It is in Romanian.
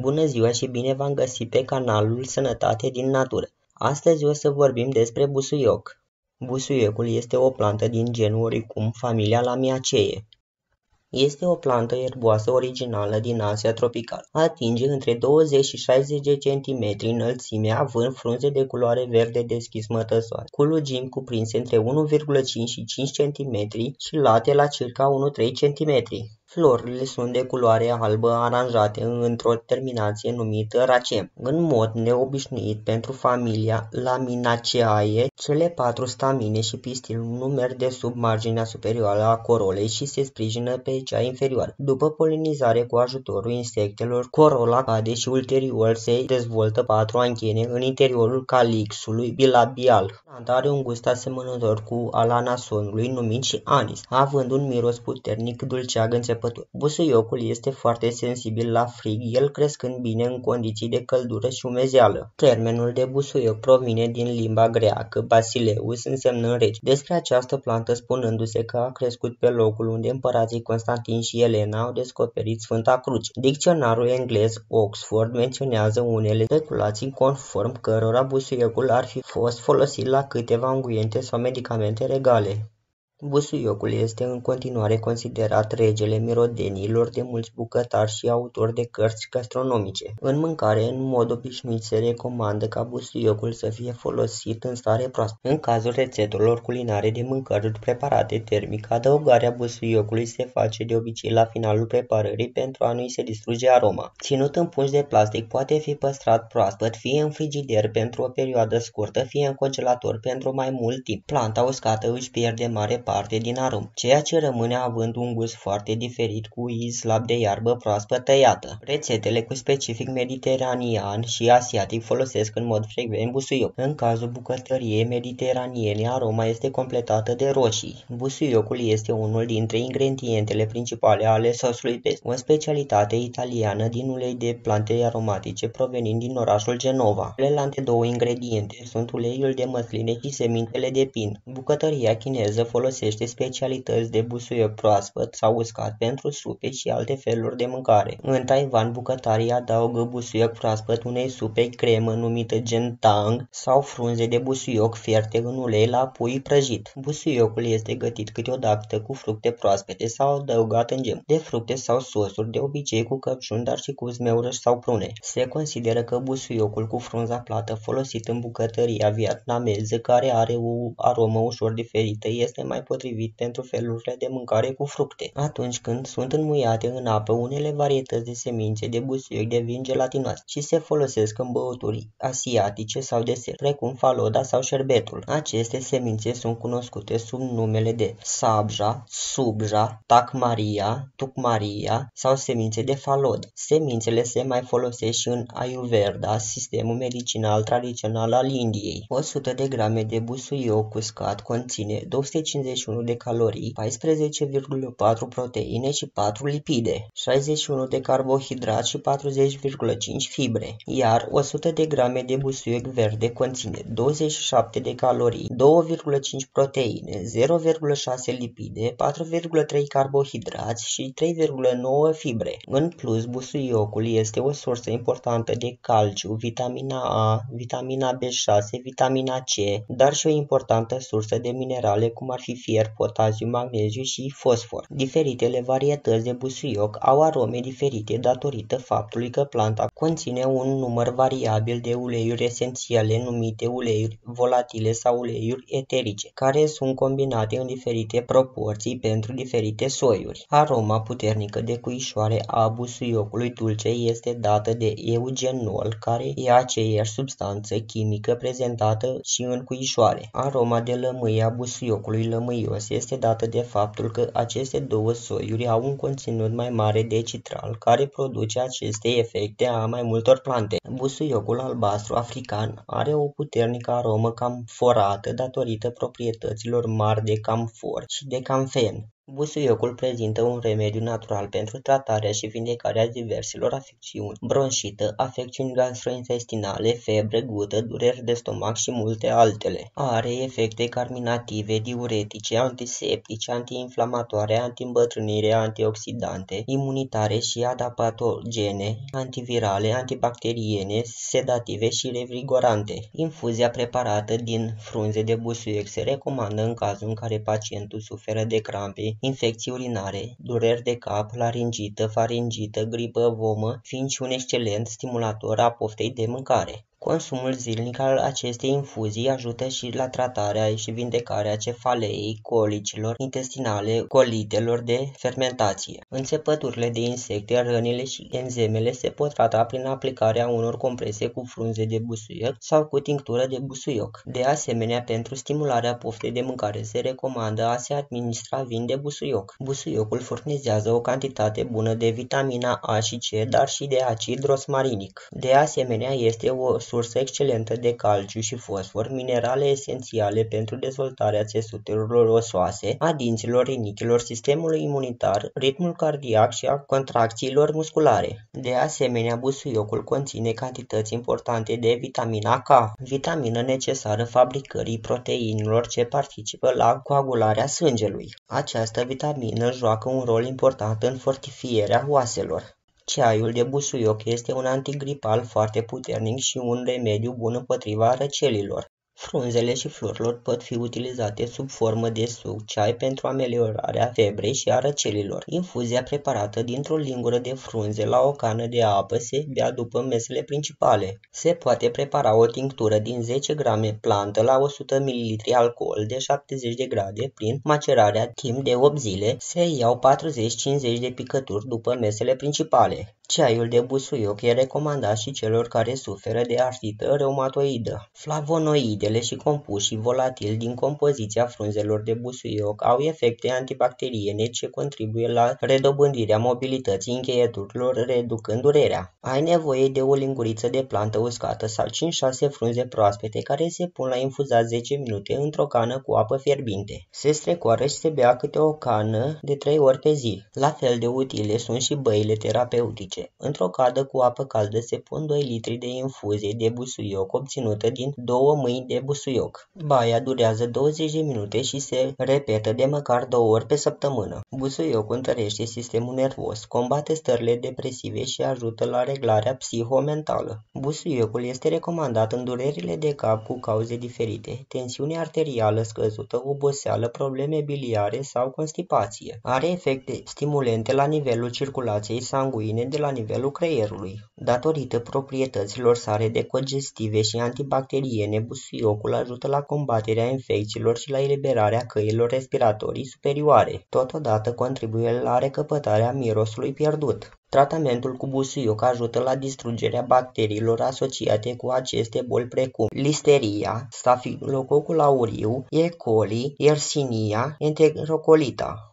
Bună ziua și bine v-am găsit pe canalul Sănătate din Natură. Astăzi o să vorbim despre busuioc. Busuiocul este o plantă din genul oricum familia Lamiaceae. Este o plantă erboasă originală din Asia tropicală. Atinge între 20 și 60 de cm înălțime, având frunze de culoare verde deschis mătăsoare, cu lungimi cuprinse între 1,5 și 5 cm și late la circa 1-3 cm. Florile sunt de culoare albă aranjate într-o terminație numită racem. În mod neobișnuit pentru familia Laminaceae, cele 4 stamine și pistil nu merg de sub marginea superioară a corolei și se sprijină pe cea inferioară. După polinizare cu ajutorul insectelor, corola cade și ulterior se dezvoltă 4 anchene în interiorul calixului bilabial. Planta are un gust asemănător cu al anasonului, numit și anis, având un miros puternic dulceag începător. Busuiocul este foarte sensibil la frig, el crescând bine în condiții de căldură și umezeală. Termenul de busuioc provine din limba greacă, basileus, însemnând rege. Despre această plantă spunându-se că a crescut pe locul unde împărații Constantin și Elena au descoperit Sfânta Cruce. Dicționarul englez Oxford menționează unele speculații conform cărora busuiocul ar fi fost folosit la câteva unguente sau medicamente regale. Busuiocul este în continuare considerat regele mirodenilor de mulți bucătari și autori de cărți gastronomice. În mâncare, în mod obișnuit, se recomandă ca busuiocul să fie folosit în stare proaspătă. În cazul rețetelor culinare de mâncăruri preparate termic, adăugarea busuiocului se face de obicei la finalul preparării pentru a nu-i se distruge aroma. Ținut în pungi de plastic, poate fi păstrat proaspăt, fie în frigider pentru o perioadă scurtă, fie în congelator pentru mai mult timp. Planta uscată își pierde mare parte din aromă, ceea ce rămâne având un gust foarte diferit cu iz slab de iarbă proaspăt tăiată. Rețetele cu specific mediteranean și asiatic folosesc în mod frecvent busuioc. În cazul bucătăriei mediteraniene, aroma este completată de roșii. Busuiocul este unul dintre ingredientele principale ale sosului pesto, o specialitate italiană din ulei de plante aromatice provenind din orașul Genova. Celelalte două ingrediente sunt uleiul de măsline și semintele de pin. Bucătăria chineză folosește specialități de busuioc proaspăt sau uscat pentru supe și alte feluri de mâncare. În Taiwan, bucătarii adaugă busuioc proaspăt unei supe cremă numită gentang sau frunze de busuioc fierte în ulei la pui prăjit. Busuiocul este gătit câteodată cu fructe proaspete sau adăugat în gem de fructe sau sosuri, de obicei cu căpșuni, dar și cu zmeurăși sau prune. Se consideră că busuiocul cu frunza plată folosit în bucătăria vietnameză, care are o aromă ușor diferită, este mai potrivit pentru felurile de mâncare cu fructe. Atunci când sunt înmuiate în apă, unele varietăți de semințe de busuioc devin gelatinoase și se folosesc în băuturi asiatice sau desert, precum faloda sau șerbetul. Aceste semințe sunt cunoscute sub numele de sabja, subja, takmaria, tukmaria sau semințe de falod. Semințele se mai folosesc și în Ayurveda, sistemul medicinal tradițional al Indiei. 100 de grame de busuioc uscat conține 251 de calorii, 14,4 proteine și 4 lipide, 61 de carbohidrați și 40,5 fibre, iar 100 de grame de busuioc verde conține 27 de calorii, 2,5 proteine, 0,6 lipide, 4,3 carbohidrați și 3,9 fibre. În plus, busuiocul este o sursă importantă de calciu, vitamina A, vitamina B6, vitamina C, dar și o importantă sursă de minerale cum ar fi fier, potaziu, magneziu și fosfor. Diferitele varietăți de busuioc au arome diferite datorită faptului că planta conține un număr variabil de uleiuri esențiale numite uleiuri volatile sau uleiuri eterice, care sunt combinate în diferite proporții pentru diferite soiuri. Aroma puternică de cuișoare a busuiocului dulce este dată de eugenol, care e aceeași substanță chimică prezentată și în cuișoare. Aroma de lămâie a busuiocului lămâios este dată de faptul că aceste două soiuri au un conținut mai mare de citral, care produce aceste efecte a mai multor plante. Busuiocul albastru african are o puternică aromă camforată datorită proprietăților mari de camfor și de camfen. Busuiocul prezintă un remediu natural pentru tratarea și vindecarea diverselor afecțiuni: bronșită, afecțiuni gastrointestinale, febră, gută, dureri de stomac și multe altele. Are efecte carminative, diuretice, antiseptice, antiinflamatoare, antiîmbătrânire, antioxidante, imunitare și adaptogene, antivirale, antibacteriene, sedative și revigorante. Infuzia preparată din frunze de busuioc se recomandă în cazul în care pacientul suferă de crampe, infecții urinare, dureri de cap, laringită, faringită, gripă, vomă, fiind și un excelent stimulator a poftei de mâncare. Consumul zilnic al acestei infuzii ajută și la tratarea și vindecarea cefaleei, colicilor intestinale, colitelor de fermentație. Înțepăturile de insecte, rănile și enzemele se pot trata prin aplicarea unor comprese cu frunze de busuioc sau cu tinctură de busuioc. De asemenea, pentru stimularea poftei de mâncare se recomandă a se administra vin de busuioc. Busuiocul furnizează o cantitate bună de vitamina A și C, dar și de acid rosmarinic. De asemenea, este o sursă excelentă de calciu și fosfor, minerale esențiale pentru dezvoltarea țesuturilor osoase, a dinților, rinichilor, sistemului imunitar, ritmul cardiac și a contracțiilor musculare. De asemenea, busuiocul conține cantități importante de vitamina K, vitamină necesară fabricării proteinilor ce participă la coagularea sângelui. Această vitamină joacă un rol important în fortifierea oaselor. Ceaiul de busuioc este un antigripal foarte puternic și un remediu bun împotriva răcelilor. Frunzele și florile pot fi utilizate sub formă de suc ceai pentru ameliorarea febrei și a răcelilor. Infuzia preparată dintr-o lingură de frunze la o cană de apă se bea după mesele principale. Se poate prepara o tinctură din 10 grame plantă la 100 ml alcool de 70 de grade prin macerarea timp de 8 zile. Se iau 40-50 de picături după mesele principale. Ceaiul de busuioc e recomandat și celor care suferă de artrită reumatoidă. Flavonoidele și compușii volatili din compoziția frunzelor de busuioc au efecte antibacteriene ce contribuie la redobândirea mobilității încheieturilor, reducând durerea. Ai nevoie de o linguriță de plantă uscată sau 5-6 frunze proaspete care se pun la infuzat 10 minute într-o cană cu apă fierbinte. Se strecoară și se bea câte o cană de 3 ori pe zi. La fel de utile sunt și băile terapeutice. Într-o cadă cu apă caldă se pun 2 litri de infuzie de busuioc obținută din 2 mâini de busuioc. Baia durează 20 de minute și se repetă de măcar 2 ori pe săptămână. Busuiocul întărește sistemul nervos, combate stările depresive și ajută la reglarea psihomentală. Busuiocul este recomandat în durerile de cap cu cauze diferite, tensiune arterială scăzută, oboseală, probleme biliare sau constipație. Are efecte stimulente la nivelul circulației sanguine de la nivelul creierului. Datorită proprietăților sale decongestive și antibacteriene, busuiocul ajută la combaterea infecțiilor și la eliberarea căilor respiratorii superioare. Totodată contribuie la recăpătarea mirosului pierdut. Tratamentul cu busuioc ajută la distrugerea bacteriilor asociate cu aceste boli precum listeria, stafilococul aureus, E. coli, Yersinia enterocolita.